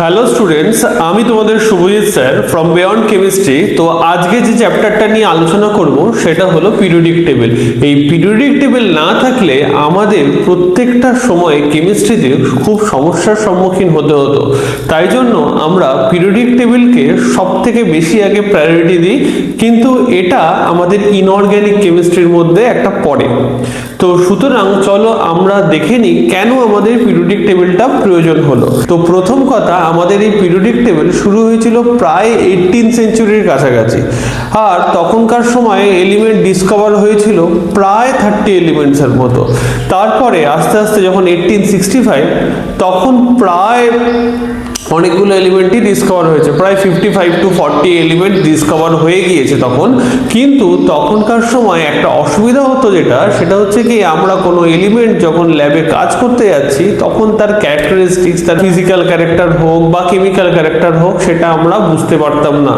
Hello students, আমি তোমাদের Shubhajit sir from beyond chemistry. তো আজকে যে চ্যাপ্টারটা নিয়ে আলোচনা করব সেটা হলো পিরিয়ডিক টেবিল। এই পিরিয়ডিক টেবিল না থাকলে আমাদের প্রত্যেকটা সময় কেমিস্ট্রিতে খুব সমস্যার সম্মুখীন হতে হতো। তাই জন্য আমরা পিরিয়ডিক টেবিলকে সব থেকে বেশি আগে প্রায়োরিটি দিই, কিন্তু এটা আমাদের ইনঅর্গ্যানিক কেমিস্ট্রির মধ্যে একটা পড়ে। তো সুতরাং চলো আমরা দেখে নিই কেন আমাদের পিরিয়ডিক টেবিলটা প্রয়োজন হলো। তো প্রথম কথা, আমাদের এই পিরিয়ডিক টেবিল শুরু হয়েছিল প্রায় 18th সেঞ্চুরির কাছাকাছি, আর তখনকার সময়ে এলিমেন্ট ডিসকভার হয়েছিল প্রায় 30 এলিমেন্টসের মতো। তারপরে আস্তে আস্তে যখন 1865, তখন প্রায় অনেকগুলো এলিমেন্টই ডিসকভার হয়েছে, প্রায় 55 to 40 এলিমেন্ট ডিসকভার হয়ে গিয়েছে তখন। কিন্তু তখনকার সময় একটা অসুবিধা হতো, সেটা হচ্ছে কি, আমরা কোনো এলিমেন্ট যখন ল্যাবে কাজ করতে যাচ্ছি তখন তার ক্যারেক্টারিস্টিক্স, তার ফিজিক্যাল ক্যারেক্টার হোক বা কেমিক্যাল ক্যারেক্টার হোক, সেটা আমরা বুঝতে পারতাম না।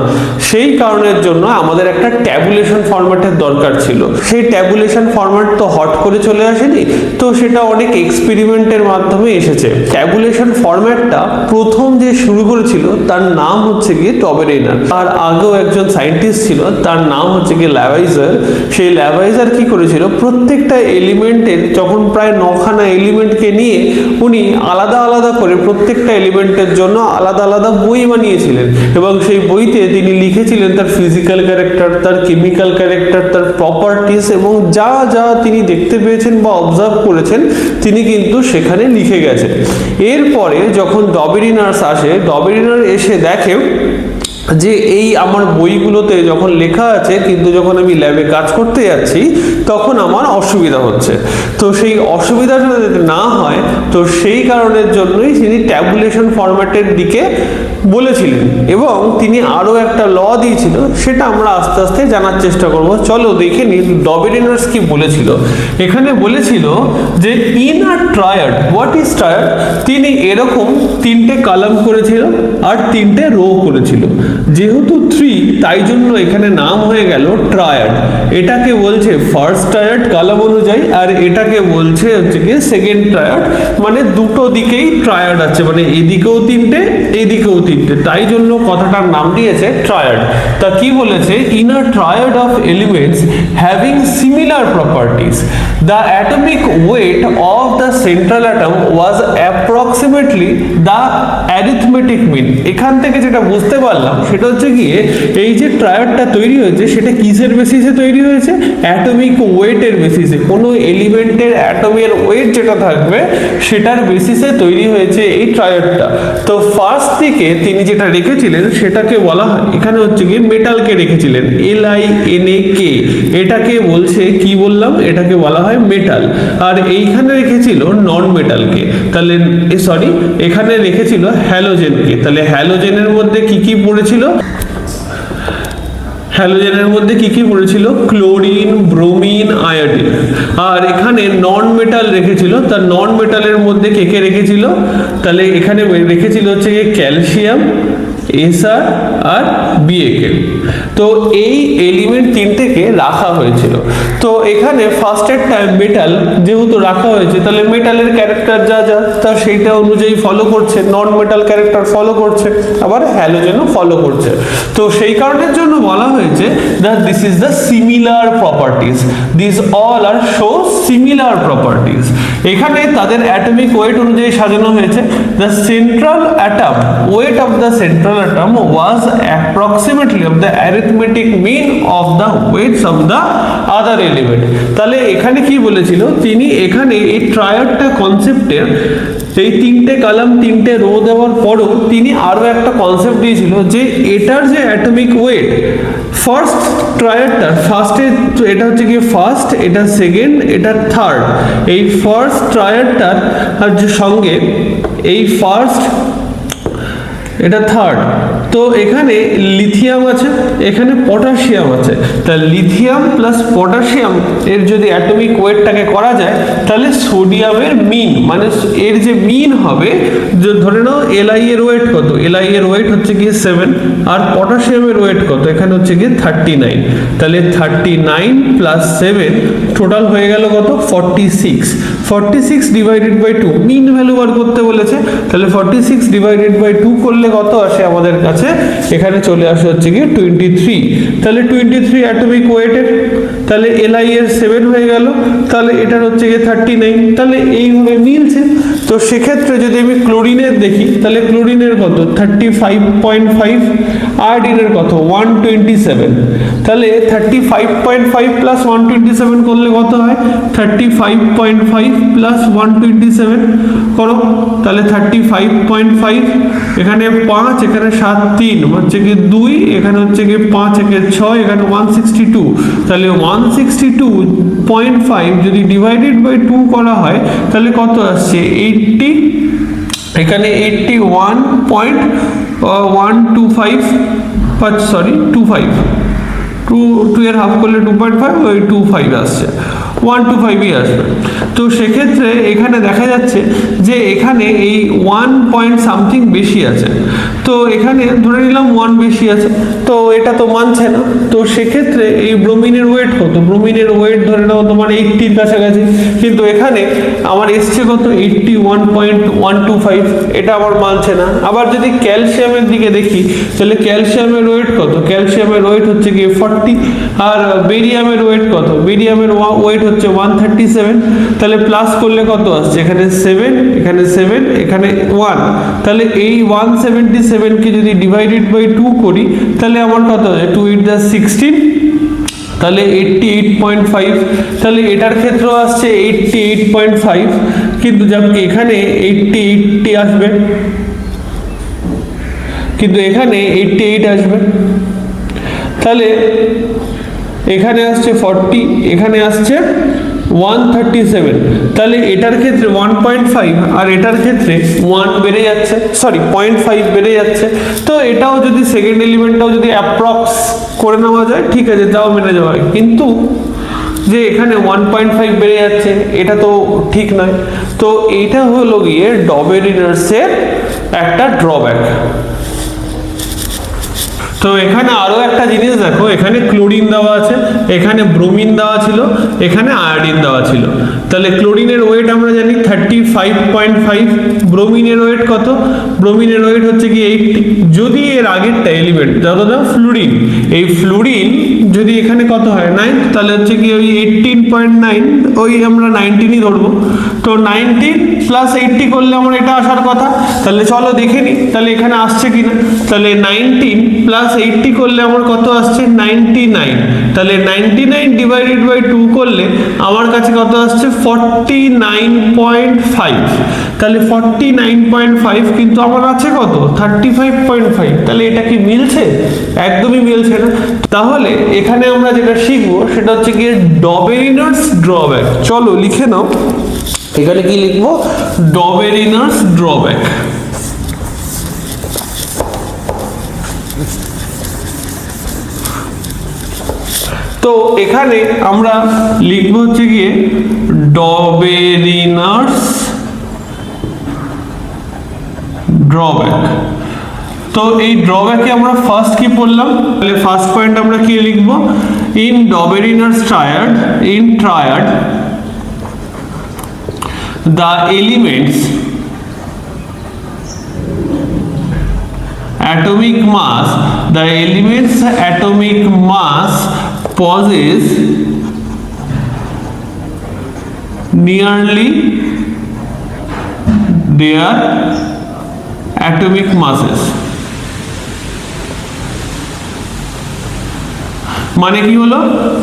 সেই কারণের জন্য আমাদের একটা ট্যাবুলেশন ফরম্যাটের দরকার ছিল। সেই ট্যাবুলেশন ফরম্যাট তো হট করে চলে আসেনি, তো সেটা অনেক এক্সপেরিমেন্টের মাধ্যমে এসেছে। ট্যাবুলেশন ফরম্যাটটা প্রথম যে শুরু করেছিল তার নাম হচ্ছে গিয়ে টবেরিনার। তার আগেও একজন সায়েন্টিস্ট ছিল, তার নাম হচ্ছে গিয়ে ল্যাভাইজার। সেই ল্যাভাইজার কি করেছিল, প্রত্যেকটা এলিমেন্টের যখন প্রায় 9খানা এলিমেন্টকে নিয়ে উনি আলাদা আলাদা করে প্রত্যেকটা এলিমেন্টের জন্য আলাদা আলাদা বই বানিয়েছিলেন, এবং সেই বইতে তিনি লিখেছিলেন তার ফিজিক্যাল ক্যারেক্টার, তার কেমিক্যাল ক্যারেক্টার, তার প্রপার্টিস, এবং যা যা তিনি দেখতে পেয়েছেন বা অবজার্ভ করেছেন তিনি কিন্তু সেখানে লিখে গেছেন। এরপরে যখন ডবেরিনার্স আসে, ডবেরিনার এসে দেখে যে এই আমার বইগুলোতে যখন লেখা আছে, কিন্তু যখন আমি ল্যাবে কাজ করতে যাচ্ছি তখন আমার অসুবিধা হচ্ছে। তো সেই অসুবিধাটা যাতে না হয়, তো সেই কারণের জন্যই তিনি ট্যাবুলেশন ফরম্যাটের দিকে বলেছিলেন, এবং তিনি আরও একটা ল দিয়েছিল, সেটা আমরা আস্তে আস্তে জানার চেষ্টা করব। চলো দেখে নিই ডবেরিনার্স কি বলেছিল। এখানে বলেছিল যে in a triad, what is triad, তিনি এরকম 3টে কলাম করেছিল আর 3টে রো করেছিল। যেহেতু 3, তাই জন্য এখানে নাম হয়ে গেল ট্রায়াড। এটাকে বলছে ফার্স্ট ট্রায়াড কলাম অনুযায়ী, আর এটাকে বলছে হচ্ছে কি সেকেন্ড ট্রায়াড, মানে দুটো দিকেই ট্রায়াড আছে, মানে এদিকেও 3টে এদিকেও 3টে, তাই জন্য কথাটার নাম দিয়েছে ট্রায়াড। তা কি বলেছে, in a triad of elements having similar properties the atomic weight of the central atom was approximately the arithmetic mean. এখান থেকে যেটা বুঝতে পারলাম সেটা হচ্ছে গিয়ে, এই যে ট্রায়াডটা তৈরি হয়েছে সেটা কিসের বেসিসে তৈরি হয়েছে, অ্যাটমিক ওয়েটের বেসিসে। কোনো এলিমেন্টের অ্যাটমের ওয়েট যেটা থাকবে সেটার বেসিসে তৈরি হয়েছে এই ট্রায়াডটা। তো ফার্স্ট দিকে তিনি যেটা রেখেছিলেন সেটাকে বলা হয়, এখানে হচ্ছে গিয়ে মেটালকে রেখেছিলেন, LINAK, এটাকে বলছে কি বললাম, এটাকে বলা হয় মেটাল। আর এইখানে রেখেছিল নন মেটালকে, তাহলে সরি এখানে রেখেছিল হ্যালোজেনকে। তাহলে হ্যালোজেনের মধ্যে কি কি পড়েছিল, হ্যালোজেনের মধ্যে কি কি পড়েছিল, ক্লোরিন, ব্রোমিন, আয়োডিন। আর এখানে নন মেটাল রেখেছিল, তার নন মেটালের মধ্যে কে কে রেখেছিল, তাহলে এখানে রেখেছিল হচ্ছে ক্যালসিয়াম, SR আর BAK। তো এই এলিমেন্ট 3টেকে রাখা হয়েছিল। তো এখানে ফার্স্টের মেটাল যেহেতু রাখা হয়েছে, তাহলে মেটালের ক্যারেক্টার যা যা তার সেইটা অনুযায়ী ফলো করছে, নন মেটাল ক্যারেক্টার ফলো করছে, আবার হ্যালোজেনও ফলো করছে। তো সেই কারণের জন্য বলা হয়েছে that this is the similar properties, these all are show similar properties। এখানে তাদের অ্যাটমিক ওয়েট অনুযায়ী সাজানো হয়েছে। the central atom weight of the central atom was approximately of the arithmetic mean of the weights of the other element। তাহলে এখানে কি বলেছিল তিনি, এখানে এই ট্রায়াডটা কনসেপ্টে এই 3টে কলাম 3টে রো দেওয়ার পরও তিনি আরো একটা কনসেপ্ট দিয়েছিল, যে এটার যে অ্যাটমিক ওয়েট, ফার্স্ট ট্রায়াডটা, ফার্স্টে এটা হচ্ছে কি ফার্স্ট, এটা সেকেন্ড, এটা থার্ড, এই ফার্স্ট ট্রায়াডটার আর যে সঙ্গে এই ফার্স্ট, এটা থার্ড, তো এখানে লিথিয়াম আছে, এখানে পটাশিয়াম আছে, তাহলে লিথিয়াম প্লাস পটাশিয়াম এর যদি অ্যাটমিক ওয়েটটাকে করা যায় তাহলে সোডিয়ামের মিন মানে এর যে মিন হবে, যে ধরে নাও Li এর ওয়েট কত, Li এর ওয়েট হচ্ছে কি 7 আর পটাশিয়ামের ওয়েট কত, এখানে হচ্ছে কি 39, তাহলে 39 প্লাস 7 টোটাল হয়ে গেল কত 46, 46 ডিভাইডেড বাই 2 মিন ভ্যালু বার করতে বলেছে, তাহলে 46 ডিভাইডেড বাই 2 করলে কত আসে আমাদের কাছে, এখানে চলে আসে হচ্ছে কি 23, তাহলে 23 অ্যাটমিক ওয়েটের, তাহলে Li এর 7 হয়ে গেল, তাহলে এটার হচ্ছে কি 39, তাহলে এইভাবে মিলছে। তো সেক্ষেত্রে যদি আমি ক্লোরিনের দেখি তাহলে ক্লোরিনের কত 35.5, আয়োডিনের কত 127, তাহলে 35.5 প্লাস 127 করলে কত হয় 35.5 প্লাস 127 করো, তাহলে 35.5, এখানে 5, এখানে 7, 3 হচ্ছে কি 2, এখানে হচ্ছে কি 5 একে 6, এখানে 162, তাহলে 162.5 যদি ডিভাইডেড বাই 2 করা হয় তাহলে কত আসছে 80, এখানে 81.125, সরি 25, 2 এর হাফ করলে 2.5, ওই 25 আসছে, 125ই আসবে। তো সেক্ষেত্রে এখানে দেখা যাচ্ছে যে এখানে এই 1 পয়েন্ট সামথিং বেশি আছে, তো এখানে ধরে নিলাম 1 বেশি আছে, তো এটা তো মানছে না। তো সেক্ষেত্রে এই ব্রোমিনের ওয়েট কত, ব্রোমিনের ওয়েট ধরে নাও তোমার 80 কাছাকাছি, কিন্তু এখানে আমার এসছে কত 81.125, এটা আমার মানছে না। আবার যদি ক্যালসিয়ামের দিকে দেখি তাহলে ক্যালসিয়ামের ওয়েট কত, ক্যালসিয়ামের ওয়েট হচ্ছে কি 40, আর বেরিয়ামের ওয়েট কত, বেরিয়ামের ওয়েট হচ্ছে 137, তাহলে প্লাস করলে কত আসছে, এখানে 7, এখানে 7, এখানে 1, তাহলে এই 177 কে যদি ডিভাইডেড বাই 2 করি তাহলে আমার কত হয় 2 × 16, তাহলে 88.5, তাহলে এটার ক্ষেত্রেও আসছে 88.5, কিন্তু যাকে এখানে 80 আসবে, কিন্তু এখানে 88 আসবে, তাহলে এখানে আসছে 40, এখানে আসছে 137, তাহলে এটার ক্ষেত্রে 1.5 আর এটার ক্ষেত্রে 1 বেড়ে যাচ্ছে, সরি 0.5 বেড়ে যাচ্ছে। তো এটাও যদি সেকেন্ড এলিমেন্টটাও যদি অ্যাপ্রক্স করে নেওয়া যায় ঠিক আছে, তাও মেনে যাওয়া হয়, কিন্তু যে এখানে 1.5 বেড়ে যাচ্ছে এটা তো ঠিক নয়। তো এইটা হলো গিয়ে ডবেরিনার্সের একটা ড্রব্যাক। তো এখানে আরো একটা জিনিস দেখো, এখানে ক্লোরিন দেওয়া আছে, এখানে ব্রোমিন দেওয়া ছিল, এখানে আয়োডিন দেওয়া ছিল, তাহলে ক্লোরিনের ওয়েট আমরা জানি 35.5, ব্রোমিনের ওয়েট কত, ব্রোমিনের ওয়েট হচ্ছে কি 80, যদি এর আগেরটা এলিমেন্ট যতটা ফ্লুরিন, এই ফ্লুরিন যদি এখানে কত হয় 9, তাহলে হচ্ছে কি ওই 18.9, ওই আমরা 19ই ধরবো, তো 19 প্লাস 80 করলে আমার এটা আসার কথা, তাহলে চলো দেখে নিই তাহলে এখানে আসছে কিনা, তাহলে 19 প্লাস 80 করলে আমার কত আসছে 99, তাহলে 99 ডিভাইডেড বাই 2 করলে আমার কাছে কত আসছে 49.5, তাহলে 49.5, কিন্তু আমার আছে কত 35.5, তাহলে এটা কি মিলছে, একদমই মিলছে না। তাহলে এখানে আমরা যেটা শিখবো সেটা হচ্ছে কি ডবেরিনার্স ড্রব্যাক, চলো লিখে নাও, এখানে কি লিখবো ডবেরিনার্স ড্রব্যাক। তো এখানে আমরা লিখবো হচ্ছে গিয়ে ডবেরিনার্স ড্রব্যাক। তো এই ড্রব্যাকে আমরা ফার্স্ট কি পড়লাম, তাহলে ফার্স্ট পয়েন্ট আমরা কি লিখবো, in Dobereiner's triad, in triad the elements atomic mass, the elements atomic mass possess nearly their atomic masses। মানে কি হলো,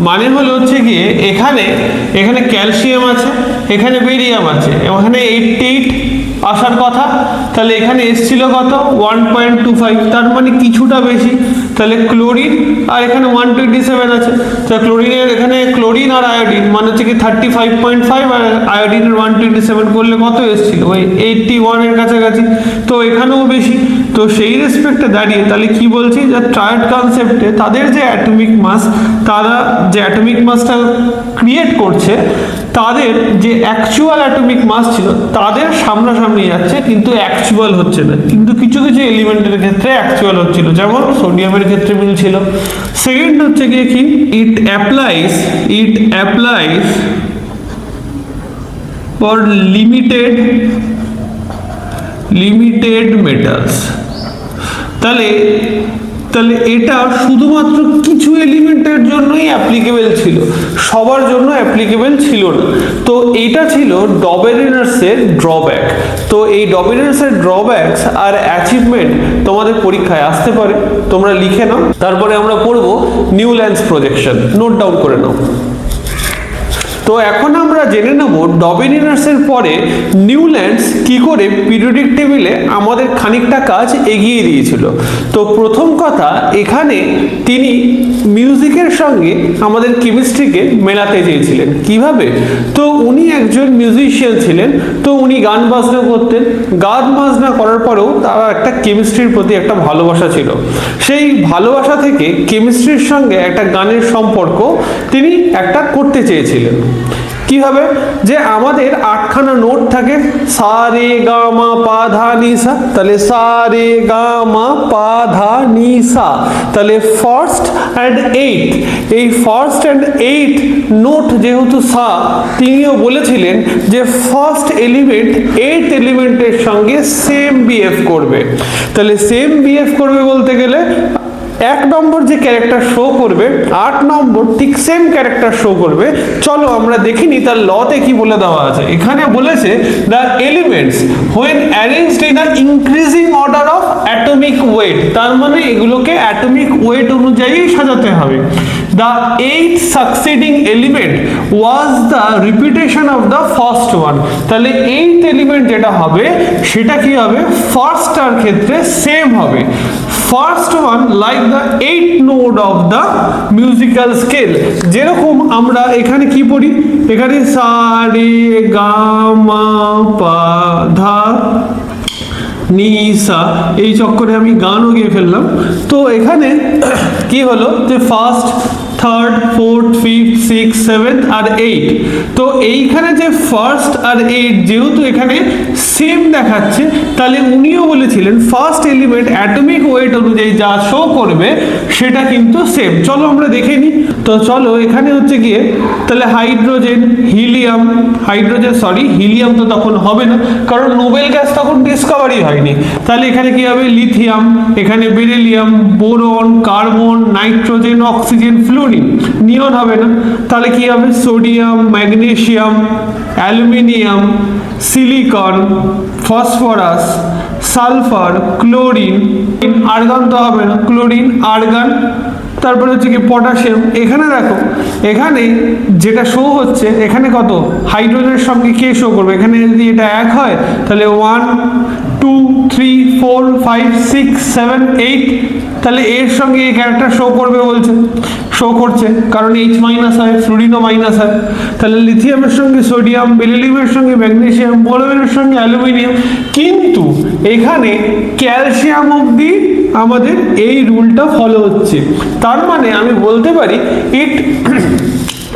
মানে হলো হচ্ছে গিয়ে এখানে এখানে ক্যালসিয়াম আছে, এখানে বেরিয়াম আছে, এখানে 88 আসার কথা, তাহলে এখানে এসছিল কত 1.25, তার মানে কিছুটা বেশি, তাহলে ক্লোরিন আর এখানে 127 আছে, তো ক্লোরিনের এখানে ক্লোরিন আর আয়োডিন মানে হচ্ছে কি 35.5 আর আয়োডিনের 127 করলে কত এসছিল ওই 81 এর কাছাকাছি, তো এখানেও বেশি, তো সেই রেসপেক্টে দাঁড়িয়ে তাহলে কি বলছি, যে ট্রায়াড কনসেপ্টে তাদের যে অ্যাটমিক মাস, তারা যে অ্যাটমিক মাসটা ক্রিয়েট করছে, তাদের যে অ্যাকচুয়াল অ্যাটমিক মাস ছিল তাদের সামনাসামনি যাচ্ছে, কিন্তু অ্যাকচুয়াল হচ্ছে না। কিন্তু কিছু কিছু এলিমেন্টের ক্ষেত্রে অ্যাকচুয়াল হচ্ছিল, যেমন সোডিয়ামের ক্ষেত্রে মিলছিল। সেকেন্ড হচ্ছে গিয়ে কি, ইট অ্যাপ্লাইজ ফর লিমিটেড মেটালস। তাহলে এটা শুধুমাত্র কিছু এলিমেন্টের জন্যই অ্যাপ্লিকেবল ছিল, সবার জন্য অ্যাপ্লিকেবল ছিল না। তো এটা ছিল ডবেরিনার্সের ড্রব্যাক। তো এই ডবেরিনার্সের ড্রব্যাকস আর অ্যাচিভমেন্ট তোমাদের পরীক্ষায় আসতে পারে, তোমরা লিখে নাও। তারপরে আমরা পড়বো নিউল্যান্ডস প্রজেকশন, নোট ডাউন করে নাও। তো এখন আমরা জেনে নেব ডবেরিনার্সের পরে নিউল্যান্ডস কি করে পিরিয়ডিক টেবিলে আমাদের খানিকটা কাজ এগিয়ে দিয়েছিল। তো প্রথম কথা, এখানে তিনি মিউজিকের সঙ্গে আমাদের কেমিস্ট্রিকে মেলাতে চেয়েছিলেন। কিভাবে? তো উনি একজন মিউজিশিয়ান ছিলেন, তো উনি গান বাজনা করতেন। গান বাজনা করার পরেও তার একটা কেমিস্ট্রির প্রতি একটা ভালোবাসা ছিল। সেই ভালোবাসা থেকে কেমিস্ট্রির সঙ্গে একটা গানের সম্পর্ক তিনি একটা করতে চেয়েছিলেন। কিভাবে? যে আমাদের 8খানা নোট থাকে, সা রে গা মা পা ধা নি সা, তাহলে সা রে গা মা পা ধা নি সা, তাহলে ফার্স্ট অ্যান্ড এইট, এই ফার্স্ট অ্যান্ড এইট নোট যেহেতু সা, তিনিও বলেছিলেন যে ফার্স্ট এলিমেন্ট 8 এলিমেন্টের সঙ্গে সেম বিহেভ করবে। তাহলে সেম বিহেভ করবে বলতে গেলে 1 নম্বর যে ক্যারেক্টার শো করবে, 8 নম্বর ঠিক সেম ক্যারেক্টার শো করবে। চলো আমরা দেখিনি তার লতে কি বলে দেওয়া আছে। এখানে বলেছে the elements when arranged in an increasing order of atomic weight, তার মানে এগুলোকে অ্যাটমিক ওয়েট অনুযায়ী সাজাতে হবে। The 8th succeeding element was the repetition of the first one, তাহলে 8th এলিমেন্ট যেটা হবে সেটা কি হবে, ফার্স্টটার ক্ষেত্রে সেম হবে। First one like the 8th node of the musical scale. যেরকম আমরা এখানে কি পড়ি, এখানে সা রে গা মা পা ধা নি সা, এই চক্করে আমি গানও গিয়ে ফেললাম। তো এখানে কি হলো, যে first, third, fourth, fifth, six, seventh আর 8। তো এইখানে যে ফার্স্ট আর 8 যেহেতু এখানে সেম দেখাচ্ছে, তাহলে উনিও বলেছিলেন ফার্স্ট এলিমেন্ট অ্যাটমিক ওয়েট অনুযায়ী যা শো করবে সেটা কিন্তু সেম। চলো আমরা দেখে নিই। তো চলো এখানে হচ্ছে গিয়ে তাহলে হাইড্রোজেন, হিলিয়াম তো তখন হবে না, কারণ নোবেল গ্যাস তখন ডিসকভারি হয়নি। তাহলে এখানে কি হবে, লিথিয়াম, এখানে beryllium, boron, carbon, nitrogen, oxygen, fluorine, neon হবে না। তাহলে কি হবে, sodium, magnesium, aluminium, silicon, phosphorus, sulphur, chlorine, argon তো হবে না, ক্লোরিন, আর্গন। তারপরে হচ্ছে কি পটাশিয়াম। এখানে দেখো, এখানে যেটা শো হচ্ছে, এখানে কত হাইড্রোজেনের সঙ্গে কে শো করবে, এখানে যদি এটা 1 হয় তাহলে 1 2 3 4 5 6 7 8, তাহলে এর সঙ্গে এই ক্যারেক্টার শো করবে বলছে, শো করছে, কারণ H মাইনাস হয়, ফ্লুরিনও মাইনাস হয়। তাহলে লিথিয়ামের সঙ্গে সোডিয়াম, বেরিলিয়ামের সঙ্গে ম্যাগনেসিয়াম, বোরনের সঙ্গে অ্যালুমিনিয়াম। কিন্তু এখানে ক্যালসিয়াম অবধি আমাদের এই রুলটা ফলো হচ্ছে। তার মানে আমি বলতে পারি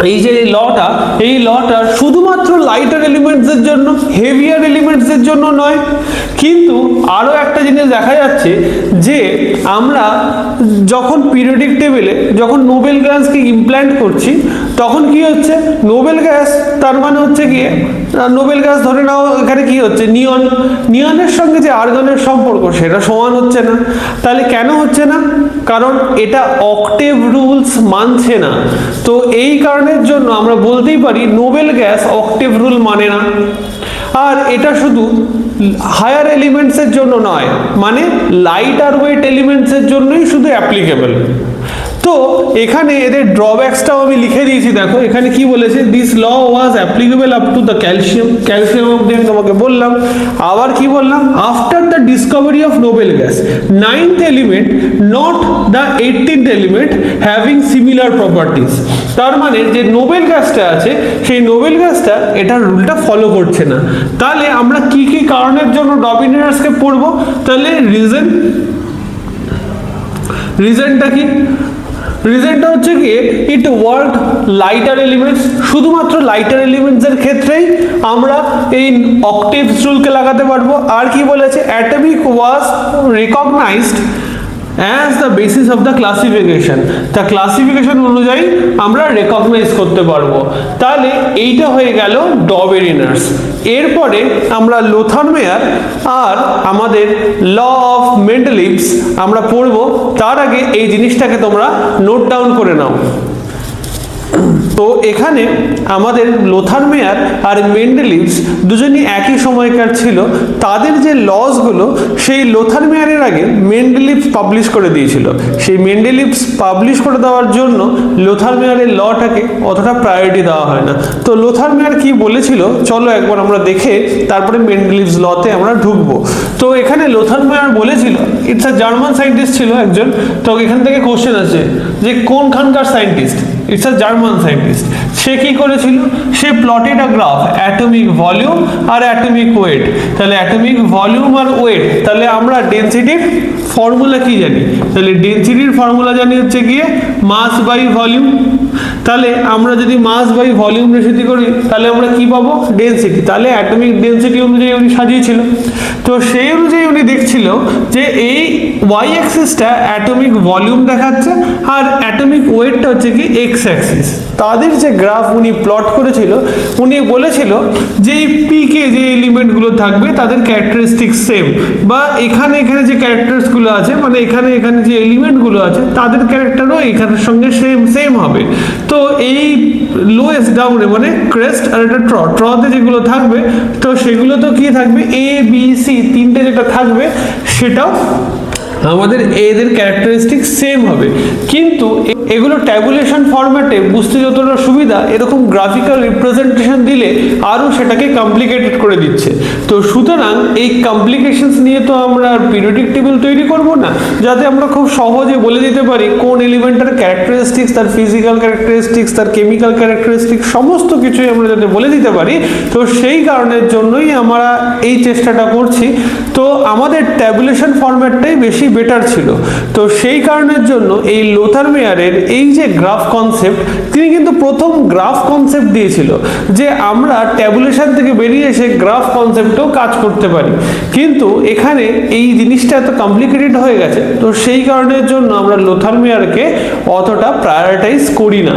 এই যে এই লটা শুধুমাত্র লাইটার এলিমেন্টসের জন্য, হেভিয়ার এলিমেন্টসের জন্য নয়। কিন্তু আরও একটা জিনিস দেখা যাচ্ছে যে আমরা যখন পিরিয়ডিক টেবিলে যখন নোবেল গ্যাসকে ইমপ্ল্যান্ট করছি, তখন কি হচ্ছে, নোবেল গ্যাস তার মানে হচ্ছে গিয়ে নোবেল গ্যাস ধরে নাও, এখানে কি হচ্ছে, নিয়নের সঙ্গে যে আর্গনের সম্পর্ক সেটা সমান হচ্ছে না। তাহলে কেন হচ্ছে না, কারণ এটা অক্টেভ রুলস মানছে না। তো এই কারণের জন্য আমরা বলতেই পারি নোবেল গ্যাস অক্টেভ রুল মানে না। আর এটা শুধু হায়ার এলিমেন্টসের জন্য নয়, মানে লাইটার ওয়েট এলিমেন্টসের জন্যই শুধু অ্যাপ্লিকেবল। তো এখানে এদের ড্রব্যাকসটাও আমি লিখে দিয়েছি, দেখো এখানে কি বলেছে, this law was applicable up to the calcium অবধি আমি তোমাকে বললাম। আবার কি বললাম, after the discovery of noble gas 9th element not the 18th element having similar properties. তার মানে যে নোবেল গ্যাসটা আছে সেই নোবেল গ্যাসটা এটার রুলটা ফলো করছে না। তাহলে আমরা কি কি কারণের জন্য ডমিনেটরসকে পড়বো, তাহলে রিজনটা কি, রিজনটা হচ্ছে কি, ইট ওয়ার্ক লাইটার এলিমেন্টস, শুধুমাত্র লাইটার এলিমেন্টস এর ক্ষেত্রেই আমরা এই অক্টেভস রুলকে লাগাতে পারবো। আর কি বলেছে, atomic was recognised as the basis of the classification, তা ক্লাসিফিকেশন অনুযায়ী আমরা রেকগনাইজ করতে পারবো। তাহলে এইটা হয়ে গেল ডবেরিনার্স। এরপরে আমরা লোথার মেয়ার আর আমাদের ল অফ মেন্ডেলিভস আমরা পড়বো। তার আগে এই জিনিসটাকে তোমরা নোট ডাউন করে নাও। তো এখানে আমাদের লোথার মেয়ার আর মেন্ডেলিভস দুজনই একই সময়কার ছিল। তাদের যে লসগুলো সেই লোথার মেয়ারের আগে মেন্ডেলিভস পাবলিশ করে দিয়েছিল। সেই মেন্ডেলিভস পাবলিশ করে দেওয়ার জন্য লোথার মেয়ারের লটাকে অতটা প্রায়োরিটি দেওয়া হয় না। তো লোথার মেয়ার কি বলেছিল চলো একবার আমরা দেখে তারপরে মেন্ডেলিভস লতে আমরা ঢুকবো। তো এখানে লোথার মেয়ার বলেছিল, ইটস আ জার্মান সায়েন্টিস্ট ছিল একজন। তো এখান থেকে কোশ্চেন আছে যে কোনখানকার scientist, it's a German scientist. সে কি করেছিল, সে plotted a graph atomic volume আর অ্যাটমিক ওয়েট। তাহলে অ্যাটমিক ভলিউম আর ওয়েট, তাহলে আমরা ডেনসিটির ফর্মুলা কি জানি, তাহলে ডেনসিটির ফর্মুলা জানি হচ্ছে গিয়ে মাস বাই ভলিউম। তাহলে আমরা যদি মাস বাই ভলিউম রেশিও করি তাহলে আমরা কি পাবো, ডেনসিটি। তাহলে অ্যাটমিক ডেনসিটি অনুযায়ী উনি সাজিয়েছিল। তো সেই অনুযায়ী উনি দেখছিল যে এই ওয়াই অ্যাক্সিসটা অ্যাটমিক ভলিউম দেখাচ্ছে আর অ্যাটমিক ওয়েটটা হচ্ছে কি এক্স অ্যাক্সিস। তাদের যে গ্রাফ উনি প্লট করেছিল, উনি বলেছিল যে এই পিকে যে এলিমেন্টগুলো থাকবে তাদের ক্যারেক্টারিস্টিক সেম, বা এখানে এখানে যে ক্যারেক্টারসগুলো আছে মানে এখানে এখানে যে এলিমেন্টগুলো আছে তাদের ক্যারেক্টারও এখানের সঙ্গে সেম হবে। তো এই লোয়েস্ট ডাউনে মানে ক্রেস্ট আর একটা ট্রতে যেগুলো থাকবে তো সেগুলো তো কি থাকবে, এ বি সি তিনটে যেটা থাকবে সেটাও আমাদের এদের ক্যারেক্টারিস্টিক সেম হবে। কিন্তু এগুলো ট্যাবুলেশন ফরম্যাটে বুঝতে যতটা সুবিধা, এরকম গ্রাফিক্যাল রিপ্রেজেন্টেশন দিলে আরও সেটাকে কমপ্লিকেটেড করে দিচ্ছে। তো সুতরাং এই কমপ্লিকেশনস নিয়ে তো আমরা পিরিয়ডিক টেবিল তৈরি করব না, যাতে আমরা খুব সহজে বলে দিতে পারি কোন এলিমেন্টের ক্যারেক্টারিস্টিক্স, তার ফিজিক্যাল ক্যারেক্টারিস্টিক্স, তার কেমিক্যাল ক্যারেক্টারিস্টিক্স সমস্ত কিছুই আমরা যাতে বলে দিতে পারি। তো সেই কারণের জন্যই আমরা এই চেষ্টাটা করছি। তো আমাদের ট্যাবুলেশন ফরম্যাটটাই বেশি বেটার ছিল। তো সেই কারণের জন্য এই লোথার মেয়ারের এই যে গ্রাফ কনসেপ্ট, তিনি কিন্তু প্রথম গ্রাফ কনসেপ্ট দিয়েছিল যে আমরা ট্যাবুলেশন থেকে বেরিয়ে এসে গ্রাফ কনসেপ্টেও কাজ করতে পারি। কিন্তু এখানে এই জিনিসটা এত কমপ্লিকেটেড হয়ে গেছে, তো সেই কারণের জন্য আমরা লোথার মেয়ারকে অতটা প্রায়োরিটাইজ করি না।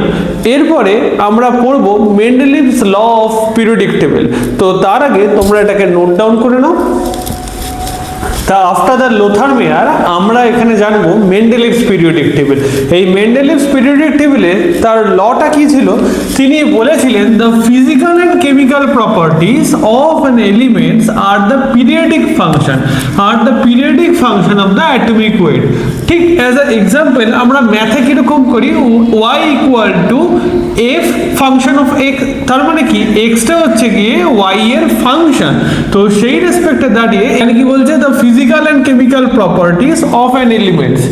এরপরে আমরা পড়ব মেন্ডেলিভস ল অফ পিরিয়ডিক টেবিল। তো তার আগে তোমরা এটাকে নোট ডাউন করে নাও। তা আফটার দ্য লোথার মেয়ার আমরা এখানে জানবো মেন্ডেলিভস পিরিয়ডিক টেবিল। এই মেন্ডেলিভস পিরিয়ডিক টেবিলে তার লটা কি ছিল, তিনি বলেছিলেন the physical and chemical properties of an elements are the periodic function of the atomic weight. ঠিক অ্যাজ আ এক্সাম্পল আমরা ম্যাথে কিরকম করি, y equal to f function of x, তার মানে কি এক্সটা হচ্ছে গিয়ে ওয়াই এর ফাংশন। তো সেই রেসপেক্টে দাঁড়িয়ে এখানে কি বলছে, the physical and chemical properties of an elements.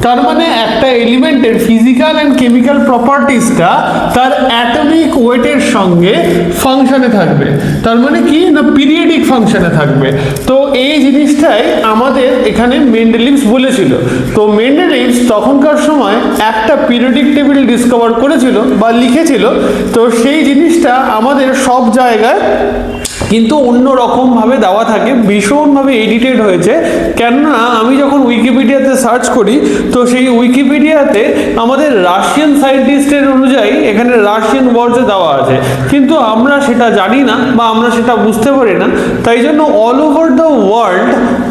তার মানে একটা এলিমেন্টের ফিজিক্যাল অ্যান্ড কেমিক্যাল প্রপার্টিজটা তার অ্যাটমিক ওয়েটের সঙ্গে ফাংশনে থাকবে। তার মানে কি না, পিরিয়ডিক ফাংশনে থাকবে। তো এই জিনিসটাই আমাদের এখানে মেন্ডেলিভস বলেছিল। তো মেন্ডেলিভস তখনকার সময় একটা পিরিয়ডিক টেবিল ডিসকভার করেছিল বা লিখেছিল। তো সেই জিনিসটা আমাদের সব জায়গায় কিন্তু অন্য রকম ভাবে দেওয়া থাকে, ভীষণভাবে এডিটেড হয়েছে। কেননা আমি যখন উইকিপিডিয়াতে সার্চ করি তো সেই উইকিপিডিয়াতে আমাদের রাশিয়ান সায়েন্টিস্টের অনুযায়ী এখানে রাশিয়ান ওয়ার্ডসে দেওয়া আছে, কিন্তু আমরা সেটা জানি না বা আমরা সেটা বুঝতে পারি না। তাই জন্য অল ওভার দ্য ওয়ার্ল্ড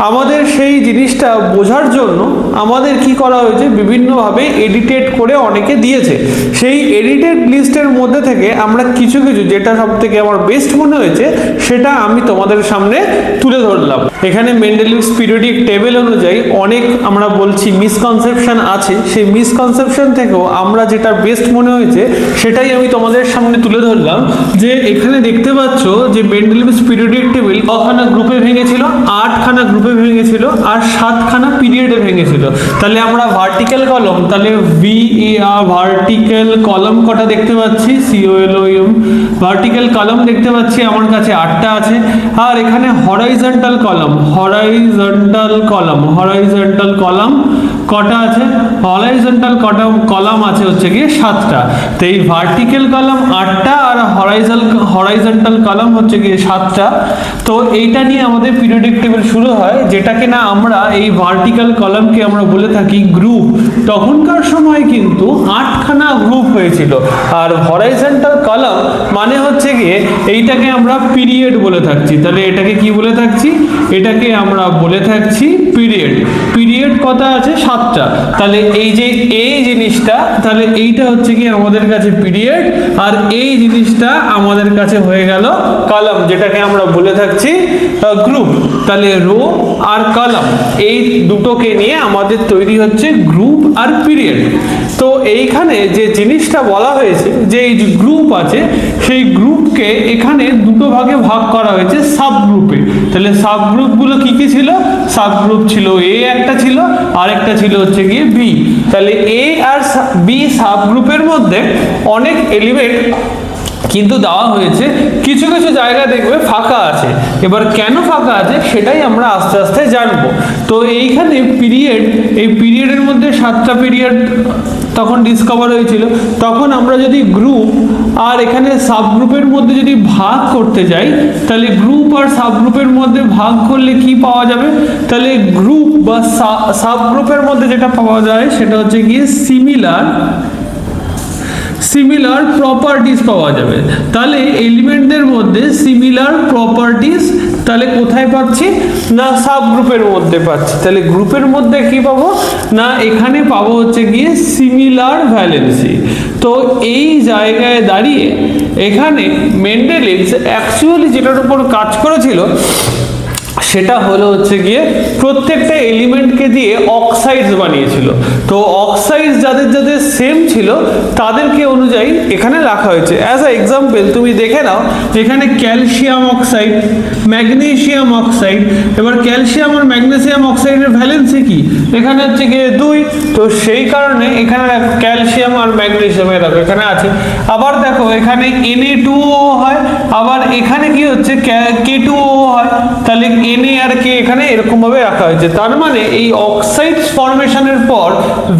আমাদের সেই জিনিসটা বোঝার জন্য আমাদের কি করা হয়েছে, বিভিন্নভাবে এডিটেড করে অনেকে দিয়েছে। সেই এডিটেড লিস্টের মধ্যে থেকে আমরা কিছু কিছু যেটা সব থেকে আমার বেস্ট মনে হয়েছে সেটা আমি তোমাদের সামনে তুলে ধরলাম। এখানে মেন্ডেলিভস পিরিয়ডিক টেবিল অনুযায়ী অনেক আমরা বলছি মিসকনসেপশন আছে, সেই মিসকনসেপশন থেকেও আমরা যেটা বেস্ট মনে হয়েছে সেটাই আমি তোমাদের সামনে তুলে ধরলাম। যে এখানে দেখতে পাচ্ছ যে মেন্ডেলিভস পিরিয়ডিক টেবিল কখানা গ্রুপে ভেঙেছিল, 8খানা গ্রুপে ভেঙেছিল আর 7খানা পিরিয়ডে ভেঙেছিল। তাহলে আমরা ভার্টিক্যাল কলম, তাহলে ভার্টিক্যাল কলম কটা দেখতে পাচ্ছি, COLOM ভার্টিক্যাল কলম দেখতে পাচ্ছি আমার কাছে 8টা আছে। আর এখানে হরাইজন্টাল কলম কটা আছে, হরাইজন্টাল কলম আছে হচ্ছে গিয়ে 7টা। তো এই ভার্টিক্যাল কলম 8টা আর হরাইজন্টাল কলম হচ্ছে গিয়ে 7টা। তো এইটা নিয়ে আমাদের পিরিয়ডিক টেবিল শুরু হয়, যেটাকে না আমরা এই ভার্টিক্যাল কলমকে আমরা বলে থাকি গ্রুপ। তখনকার সময় কিন্তু 8খানা গ্রুপ হয়েছিল। আর হরাইজন্টাল কলম মানে হচ্ছে গিয়ে এইটাকে আমরা পিরিয়ড বলে থাকছি। তাহলে এটাকে কি বলে থাকছি, এটাকে আমরা বলে থাকছি পিরিয়ড কত আছে, 7টা। তাহলে এই যে এই জিনিসটা, তাহলে এইটা হচ্ছে কি আমাদের কাছে পিরিয়ড, আর এই জিনিসটা আমাদের কাছে হয়ে গেল কলাম, যেটাকে আমরা বলে থাকছি গ্রুপ। তাহলে রো আর কলাম এই দুটোকে নিয়ে আমাদের তৈরি হচ্ছে গ্রুপ আর পিরিয়ড। তো এইখানে যে জিনিসটা বলা হয়েছে যে এই যে গ্রুপ আছে, সেই গ্রুপকে এখানে দুটো ভাগে ভাগ করা হয়েছে সাব গ্রুপে। তাহলে সাব গ্রুপগুলো কি কি ছিল, সাব গ্রুপ ছিল এ একটা ছিল, আর একটা ছিল হচ্ছে গিয়ে বি। তাহলে এ আর বি সাব গ্রুপের মধ্যে অনেক এলিমেন্ট কিন্তু দেওয়া হয়েছে, কিছু কিছু জায়গা দেখবে ফাঁকা আছে। এবার কেন ফাঁকা আছে সেটাই আমরা আস্তে আস্তে জানবো। তো এইখানে পিরিয়ড, এই পিরিয়ডের মধ্যে 7টা পিরিয়ড তখন ডিসকভার হয়েছিল। তখন আমরা যদি গ্রুপ আর এখানে সাব গ্রুপের মধ্যে যদি ভাগ করতে যাই, তাহলে গ্রুপ আর সাব গ্রুপের মধ্যে ভাগ করলে কি পাওয়া যাবে, তাহলে গ্রুপ বা সাব গ্রুপের মধ্যে যেটা পাওয়া যায় সেটা হচ্ছে গিয়ে সিমিলার প্রপার্টিজ পাওয়া যাবে। তাহলে এলিমেন্টদের মধ্যে সিমিলার প্রপার্টিজ তাহলে কোথায় পাচ্ছি, না সাব গ্রুপের মধ্যে পাচ্ছি। তাহলে গ্রুপের মধ্যে কি পাবো, না এখানে পাবো হচ্ছে গিয়ে সিমিলার ভ্যালেন্সি। তো এই জায়গায় দাঁড়িয়ে এখানে মেন্ডেলিভস অ্যাকচুয়ালি যেটার উপর কাজ করেছিল সেটা হলো হচ্ছে গিয়ে প্রত্যেকটা এলিমেন্টকে দিয়ে অক্সাইডস বানিয়েছিল। তো অক্সাইডস যাদের যাদের সেম ছিল তাদেরকে অনুযায়ী এখানে রাখা হয়েছে। অ্যাজ আ এক্সাম্পল তুমি দেখে নাও, এখানে ক্যালসিয়াম অক্সাইড, ম্যাগনেসিয়াম অক্সাইড। এবার ক্যালসিয়াম আর ম্যাগনেসিয়াম অক্সাইডের ভ্যালেন্সি কি, এখানে হচ্ছে গিয়ে 2। তো সেই কারণে এখানে ক্যালসিয়াম আর ম্যাগনেসিয়াম এখানে আছে। আবার দেখো এখানে Na2O হয়, আবার এখানে কি হচ্ছে K2O হয়। তাহলে Na আর K এখানে এরকম ভাবে রাখা হয়েছে। তার মানে এই অক্সাইডস ফরমেশনের পর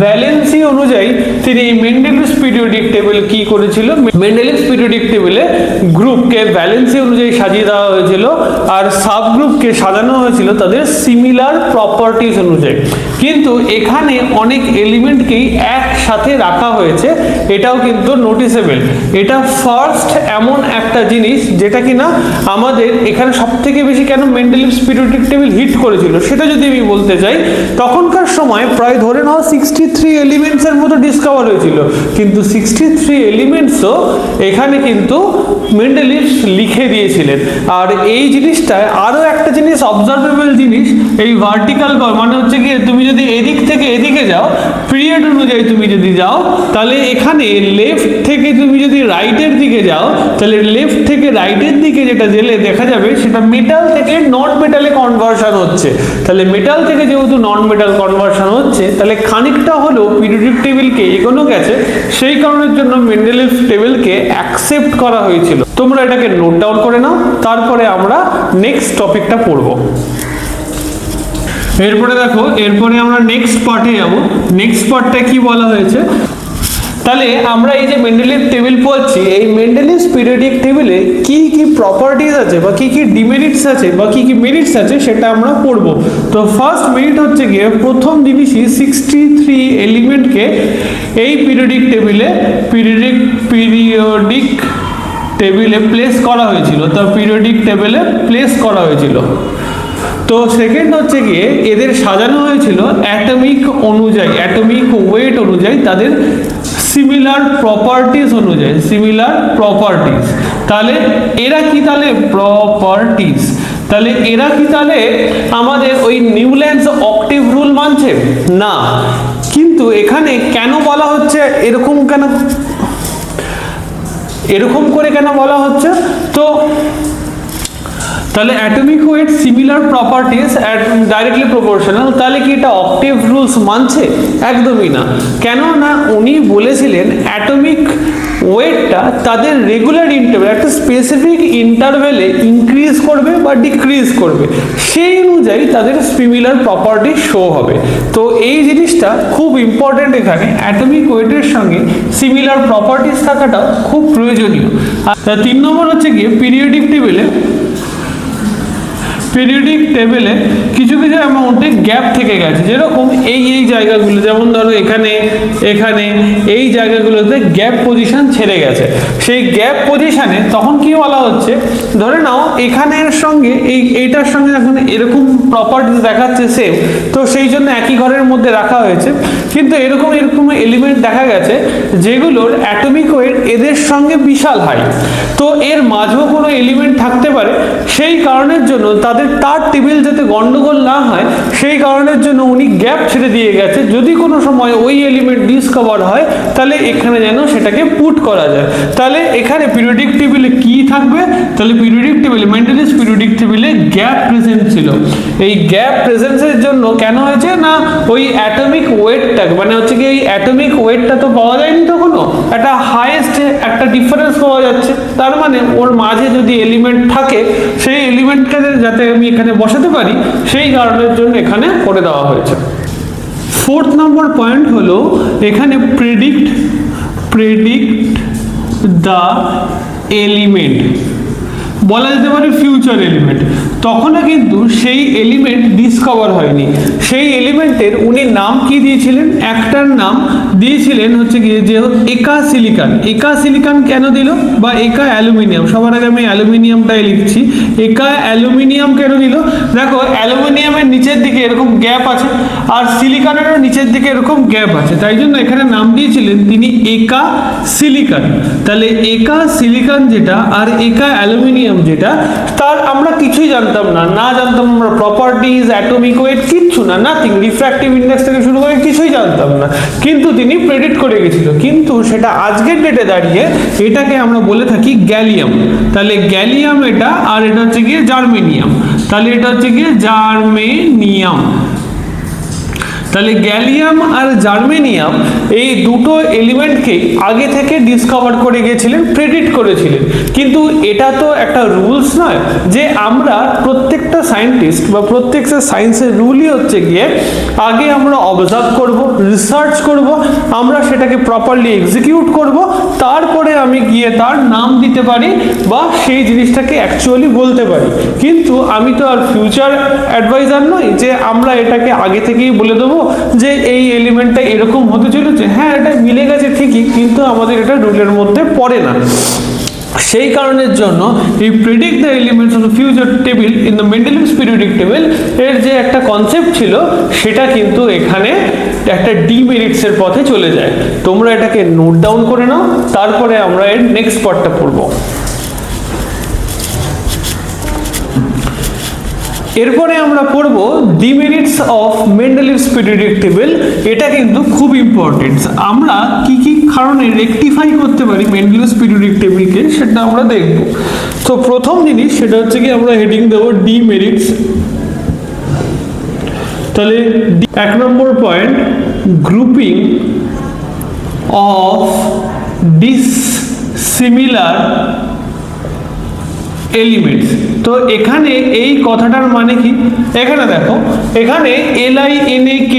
ভ্যালেন্সি অনুযায়ী তিনি মেন্ডেলিভস পিরিয়ডিক টেবিল কি করেছিল, মেন্ডেলিভস পিরিয়ডিক টেবিলে গ্রুপকে ভ্যালেন্সি অনুযায়ী সাজিয়ে দেওয়া হয়েছিল, আর সাব গ্রুপকে সাজানো হয়েছিল তাদের সিমিলার প্রপার্টিজ অনুযায়ী। কিন্তু এখানে অনেক এলিমেন্টকেই একসাথে রাখা হয়েছে, এটাও কিন্তু নোটিসেবল। এটা ফার্স্ট এমন একটা জিনিস যেটা কিনা আমাদের এখানে সবথেকে বেশি কেন মেন্ডেলিভস পিরিয়ডিক টেবিল হিট করেছিল সেটা যদি আমি বলতে চাই, তখনকার সময় প্রায় ধরে নাও 63 এলিমেন্টস এর মতো ডিসকভার হয়েছিল। কিন্তু 63 এলিমেন্টসও এখানে কিন্তু মেন্ডেলিভস লিখে দিয়েছিলেন। আর এই জিনিসটা আরো একটা জিনিস অবজারভেবল জিনিস, এই ভার্টিক্যাল মানে হচ্ছে কি তুমি যদি এদিক থেকে এদিকে যাও, পিরিয়ড অনুযায়ী তুমি যদি যাও, তাহলে এখানে লেফট থেকে তুমি যদি রাইটের দিকে যাও, তাহলে লেফট থেকে রাইটের দিকে যেটা গেলে দেখা যাবে সেটা মেটাল থেকে নন মেটালে কনভার্সন হচ্ছে। তাহলে মেটাল থেকে যেহেতু নন মেটাল কনভার্সন হচ্ছে, তাহলে খানিকটা হলেও পিরিয়ডিক টেবিলকে এগোনো গেছে। সেই কারণের জন্য মেন্ডেলিভস টেবিলকে অ্যাকসেপ্ট করা হয়েছিল। তোমরা এটাকে নোট ডাউন করে নাও, তারপরে আমরা নেক্সট টপিকটা পড়বো। এরপরে দেখো, এরপরে আমরা নেক্সট পার্টে যাব। নেক্সট পার্টটা কি বলা হয়েছে, তাহলে আমরা এই যে মেন্ডেলিভ টেবিল পড়ছি, এই মেন্ডেলিভস পিরিয়ডিক টেবিলে কি কি প্রপার্টিজ আছে বা কি কি ডিমেরিটস আছে বা কি কি মেরিটস আছে সেটা আমরা পড়ব। তো ফার্স্ট মেরিট হচ্ছে গিয়ে প্রথম জিনিসই 63 এলিমেন্টকে এই পিরিয়ডিক টেবিলে প্লেস করা হয়েছিল। তো পিরিয়ডিক টেবিলে প্লেস করা হয়েছিল। তো সেকেন্ড হচ্ছে গিয়ে এদের সাজানো হয়েছিল অ্যাটমিক অনুযায়ী, অ্যাটমিক ওয়েট অনুযায়ী, তাদের সিমিলার প্রপার্টিজ অনুযায়ী, সিমিলার প্রপার্টিজ। তাহলে এরা কি, তাহলে প্রপার্টিজ। তাহলে এরা কি তাহলে আমাদের ওই নিউল্যান্ডস অক্টেভ রুল মানছে না? কিন্তু এখানে কেন বলা হচ্ছে এরকম, কেন এরকম করে কেন বলা হচ্ছে? তো তাহলে atomic weight similar properties directly proportional, তাহলে কি এটা অক্টেভ রুলস মানছে? একদমই না। কেন না, উনি বলেছিলেন অ্যাটমিক ওয়েটটা তাদের রেগুলার ইন্টারভ্যাল, একটা স্পেসিফিক ইন্টারভ্যালে ইনক্রিজ করবে বা ডিক্রিজ করবে, সেই অনুযায়ী তাদের সিমিলার প্রপার্টি শো হবে। তো এই জিনিসটা খুব ইম্পর্টেন্ট, এখানে অ্যাটমিক ওয়েটের সঙ্গে সিমিলার প্রপার্টিজ থাকাটা খুব প্রয়োজনীয়। আর 3 নম্বর হচ্ছে গিয়ে পিরিয়ডিক টেবিলে কিছু কিছু অ্যামাউন্টে গ্যাপ থেকে গেছে, যেরকম এই জায়গাগুলো, যেমন ধরো এখানে এখানে এই জায়গাগুলোতে গ্যাপ পজিশন ছেড়ে গেছে। সেই গ্যাপ পজিশনে তখন কি বলা হচ্ছে, ধরে নাও এখানের সঙ্গে এইটার সঙ্গে এখন এরকম প্রপার্টিস দেখাচ্ছে সেম, তো সেই জন্য একই ঘরের মধ্যে রাখা হয়েছে, কিন্তু এরকম এলিমেন্ট দেখা গেছে যেগুলোর অ্যাটমিক ওয়েট এদের সঙ্গে বিশাল হাই, তো এর মাঝেও কোনো এলিমেন্ট থাকতে পারে। সেই কারণের জন্য তাদের তার টেবিল যাতে গন্ডগোল না হয়, সেই কারণের জন্য উনি গ্যাপ ছেড়ে দিয়ে গেছে, যদি কোনো সময় ওই এলিমেন্ট ডিসকভার হয় তাহলে এখানে যেন সেটাকে পুট করা যায়। তাহলে এখানে পিরিয়ডিক টেবিলে কি থাকবে? তাহলে পিরিয়ডিক টেবিলে, মেন্ডেলিস পিরিয়ডিক টেবিলে গ্যাপ প্রেজেন্ট ছিল। এই গ্যাপ প্রেজেন্সের জন্য কেন হয়েছে না, ওই অ্যাটমিক ওয়েটটা, মানে হচ্ছে কি এই অ্যাটমিক ওয়েটটা তো পাওয়া যায়নি তখনও, একটা হাইয়েস্ট একটা ডিফারেন্স পাওয়া যাচ্ছে, তার মানে ওর মাঝে যদি এলিমেন্ট থাকে সেই এলিমেন্টকে যাতে আমি এখানে বসাতে পারি, সেই কারণের জন্য এখানে করে দেওয়া হয়েছে। 4th নম্বর পয়েন্ট হলো এখানে প্রেডিক্ট দ্য এলিমেন্ট, বলা যেতে পারে ফিউচার এলিমেন্ট। তখনও কিন্তু সেই এলিমেন্ট ডিসকভার হয়নি, সেই এলিমেন্টের উনি নাম কি দিয়েছিলেন? একটার নাম দিয়েছিলেন হচ্ছে গিয়ে যে একা সিলিকন। একা সিলিকন কেন দিল, বা একা অ্যালুমিনিয়াম, সবার আগে আমি অ্যালুমিনিয়ামটাই লিখছি। একা অ্যালুমিনিয়াম কেন দিল? দেখো অ্যালুমিনিয়ামের নিচের দিকে এরকম গ্যাপ আছে, আর সিলিকনেরও নিচের দিকে এরকম গ্যাপ আছে, তাই জন্য এখানে নাম দিয়েছিলেন তিনি একা সিলিকন। তাহলে একা সিলিকন যেটা আর একা অ্যালুমিনিয়াম যেটা, তার আমরা কিছুই জানতাম না জানতাম আমরা প্রপার্টিজ, অ্যাটমিক ওয়েট, কিচ্ছু না, নাথিং, রিফ্র্যাক্টিভ ইন্ডেক্স থেকে শুরু করে কিছুই জানতাম না, কিন্তু তিনি প্রেডিক্ট করে গেছিল। কিন্তু সেটা আজকের ডেটে দাঁড়িয়ে এটাকে আমরা বলে থাকি গ্যালিয়াম। তাহলে গ্যালিয়াম এটা, আর এটা হচ্ছে গিয়ে জার্মেনিয়াম। তাহলে এটা হচ্ছে গিয়ে জার্মেনিয়াম। তাহলে গ্যালিয়াম আর জার্মেনিয়াম এই দুটো এলিমেন্টকে আগে থেকে ডিসকভার করে গিয়েছিলেন, প্রেডিক্ট করেছিলেন। কিন্তু এটা তো একটা রুলস নয় যে আমরা প্রত্যেকটা সায়েন্টিস্ট বা প্রত্যেকটা সায়েন্সের রুলই হচ্ছে গিয়ে আগে আমরা অবজার্ভ করব, রিসার্চ করব, আমরা সেটাকে প্রপারলি এক্সিকিউট করব, তারপরে আমি গিয়ে তার নাম দিতে পারি বা সেই জিনিসটাকে অ্যাকচুয়ালি বলতে পারি। কিন্তু আমি তো আর ফিউচার অ্যাডভাইজার নই যে আমরা এটাকে আগে থেকেই বলে দেবো যে এই এলিমেন্টটা এরকম হতে চলেছে। হ্যাঁ, এটা মিলে গেছে ঠিকই, কিন্তু আমাদের এটা রুলের মধ্যে পড়ে না। সেই কারণের জন্য এই predict the elements of the future table in the Mendeleev's periodic table এর যে একটা কনসেপ্ট ছিল, সেটা কিন্তু এখানে একটা ডিমেরিটস এর পথে চলে যায়। তোমরা এটাকে নোট ডাউন করে নাও, তারপরে আমরা এর নেক্সট পার্টটা পড়বো। এরপরে আমরা পড়ব ডিমেরিটস অফ মেন্ডেলিভস পিরিয়ডিক টেবিল। এটা কিন্তু খুব ইম্পর্টেন্ট, আমরা কি কি কারণে রেকটিফাই করতে পারি মেন্ডেলিভস পিরিয়ডিক টেবিলকে, সেটা আমরা দেখব। তো প্রথম জিনিস সেটা হচ্ছে কি আমরা হেডিং দেব ডিমেরিটস। তাহলে 1 নম্বর পয়েন্ট, গ্রুপিং অফ ডিসসিমিলার এলিমেন্টস। তো এখানে এই কথাটার মানে কি? এখানে দেখো, এখানে LINAK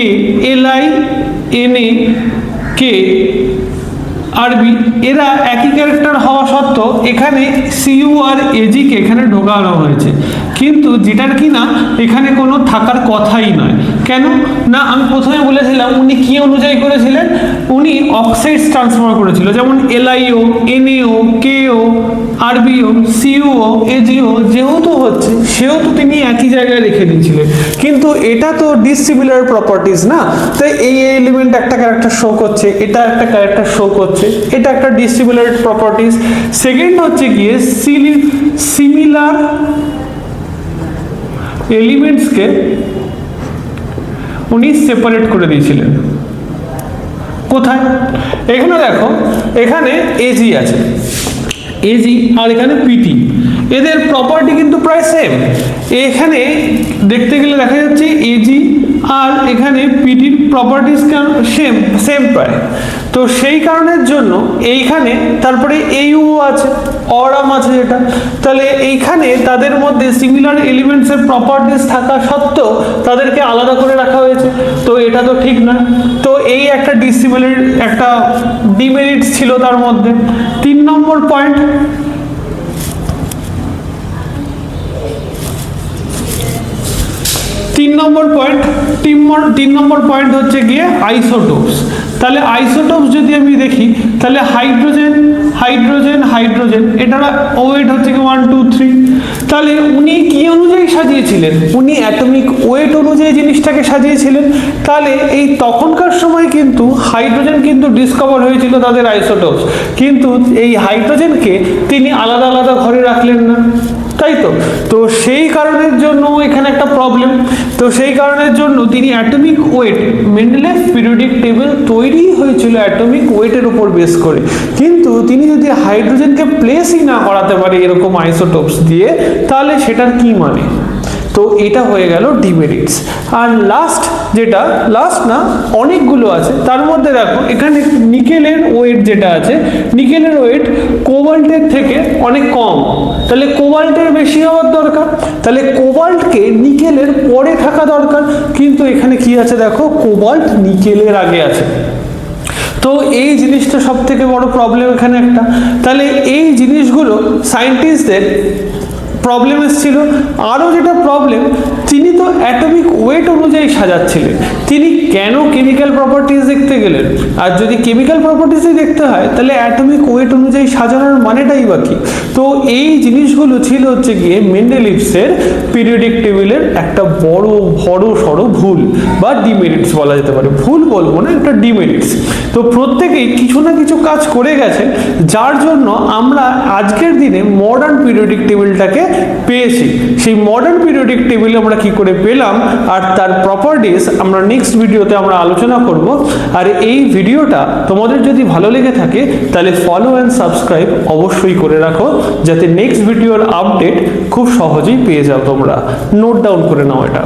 আরবি এরা একই ক্যারেক্টার হওয়া সত্ত্বেও এখানে CU আর AG কে এখানে ঢোকানো হয়েছে, কিন্তু যেটার কি না এখানে কোনো থাকার কথাই নয়। কেন না, আমি প্রথমে বলেছিলাম উনি কি অনুযায়ী করেছিলেন, উনি অক্সাইডস ট্রান্সফার করেছিল, যেমন LIO, NaO, KO, RBO, CuO, AgO যেহেতু হচ্ছে সেহেতু তিনি একই জায়গায় রেখে দিয়েছিলেন। কিন্তু এটা তো ডিসিমিলার প্রপার্টিজ না, তাই এই এলিমেন্ট একটা ক্যারেক্টার শো করছে, এটা একটা ক্যারেক্টার শো করছে, এটা একটা ডিসিমিলার প্রপার্টিজ। সেকেন্ড হচ্ছে গিয়ে সিমিলার এলিমেন্টসকে উনি সেপারেট করে দিয়েছিলেন। কোথায়? এখানে দেখো, এখানে এজি আছে, এজি আর এখানে পিটি, এদের প্রপার্টি কিন্তু প্রায় সেম। এখানে দেখতে গেলে দেখা যাচ্ছে এজি আর এখানে পিটির প্রপার্টিস সেম সেম প্রায়। তো সেই কারণের জন্য এইখানে তারপরে এইউ আছে, অরাম আছে যেটা, তাহলে এইখানে তাদের মধ্যে সিমিলার এলিমেন্টসের প্রপার্টিস থাকা সত্ত্বেও তাদেরকে আলাদা করে রাখা হয়েছে, তো এটা তো ঠিক না। তো এই একটা একটা ডিমেরিটস ছিল তার মধ্যে। 3 নম্বর পয়েন্ট, তিন নম্বর পয়েন্ট হচ্ছে গিয়ে আইসোটোপস। তাহলে আইসোটোপস যদি আমি দেখি, তাহলে হাইড্রোজেন হাইড্রোজেন হাইড্রোজেন, এটার ওয়েট হচ্ছে কি 1 2 3। তাহলে উনি কি অনুযায়ী সাজিয়েছিলেন? উনি অ্যাটমিক ওয়েট অনুযায়ী জিনিসটাকে সাজিয়েছিলেন। তাহলে এই তখনকার সময় কিন্তু হাইড্রোজেন কিন্তু ডিসকভার হয়েছিল তাদের আইসোটোপস, কিন্তু এই হাইড্রোজেনকে তিনি আলাদা আলাদা ঘরে রাখলেন না, তাই তো। তো সেই কারণের জন্য এখানে একটা প্রবলেম। তো সেই কারণের জন্য তিনি অ্যাটমিক ওয়েট, মেন্ডেলেভ পিরিয়ডিক টেবিল তৈরি হয়েছিল অ্যাটমিক ওয়েটের উপর বেস করে, কিন্তু তিনি যদি হাইড্রোজেনকে প্লেসই না করাতে পারে এরকম আইসোটোপস দিয়ে, তাহলে সেটার কি মানে? তো এটা হয়ে গেল ডিমেরিটস। আর লাস্ট, যেটা লাস্ট না অনেকগুলো আছে, তার মধ্যে দেখো এখানে নিকেলের ওয়েট যেটা আছে, নিকেলের ওয়েট কোবাল্টের থেকে অনেক কম, তাহলে কোবাল্টের বেশি হওয়ার দরকার, তাহলে কোবাল্টকে নিকেলের পরে থাকা দরকার, কিন্তু এখানে কি আছে দেখো, কোবাল্ট নিকেলের আগে আছে। তো এই জিনিসটা সব থেকে বড় প্রবলেম এখানে একটা। তাহলে এই জিনিসগুলো সায়েন্টিস্টদের প্রবলেম এসেছিল। আরও যেটা প্রবলেম, তিনি তো অ্যাটমিক ওয়েট অনুযায়ী সাজাচ্ছিলেন, তিনি কেন কেমিক্যাল প্রপার্টিজ দেখতে গেলেন? আর যদি কেমিক্যাল প্রপার্টিসই দেখতে হয়, তাহলে অ্যাটমিক ওয়েট অনুযায়ী সাজানোর মানেটাই বা কি? তো এই জিনিসগুলো ছিল হচ্ছে গিয়ে মেন্ডেলিভসের পিরিয়ডিক টেবিলের একটা বড় সড়ো ভুল বা ডিমেরিটস বলা যেতে পারে। ভুল বলবো না, একটা ডিমেরিটস। তো প্রত্যেকেই কিছু না কিছু কাজ করে গেছেন, যার জন্য আমরা আজকের দিনে মডার্ন পিরিয়ডিক টেবিলটাকে পেয়েছি। সেই মডার্ন পিরিয়ডিক টেবিল আমরা কি করে পেলাম আর তার প্রপার্টিস আমরা নেক্সট ভিডিওতে আমরা আলোচনা করব। আর এই ভিডিওটা তোমাদের যদি ভালো লেগে থাকে, তাহলে ফলো অ্যান্ড সাবস্ক্রাইব অবশ্যই করে রাখো, যাতে নেক্সট ভিডিওর আপডেট খুব সহজেই পেয়ে যাও তোমরা। নোট ডাউন করে নাও এটা।